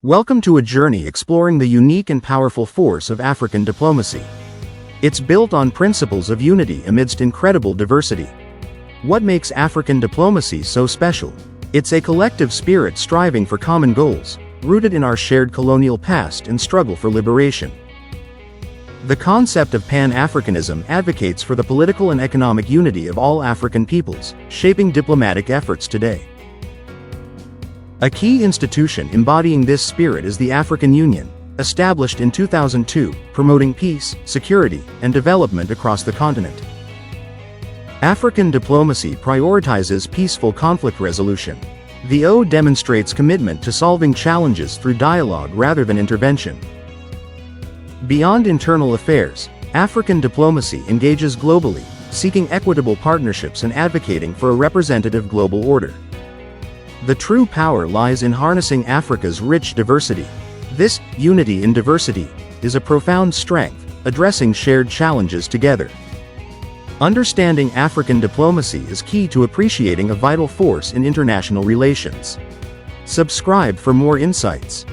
Welcome to a journey exploring the unique and powerful force of African diplomacy. It's built on principles of unity amidst incredible diversity. What makes African diplomacy so special? It's a collective spirit striving for common goals, rooted in our shared colonial past and struggle for liberation. The concept of Pan-Africanism advocates for the political and economic unity of all African peoples, shaping diplomatic efforts today. A key institution embodying this spirit is the African Union, established in 2002, promoting peace, security, and development across the continent. African diplomacy prioritizes peaceful conflict resolution. The O demonstrates commitment to solving challenges through dialogue rather than intervention. Beyond internal affairs, African diplomacy engages globally, seeking equitable partnerships and advocating for a representative global order. The true power lies in harnessing Africa's rich diversity. This unity in diversity is a profound strength, addressing shared challenges together. Understanding African diplomacy is key to appreciating a vital force in international relations. Subscribe for more insights.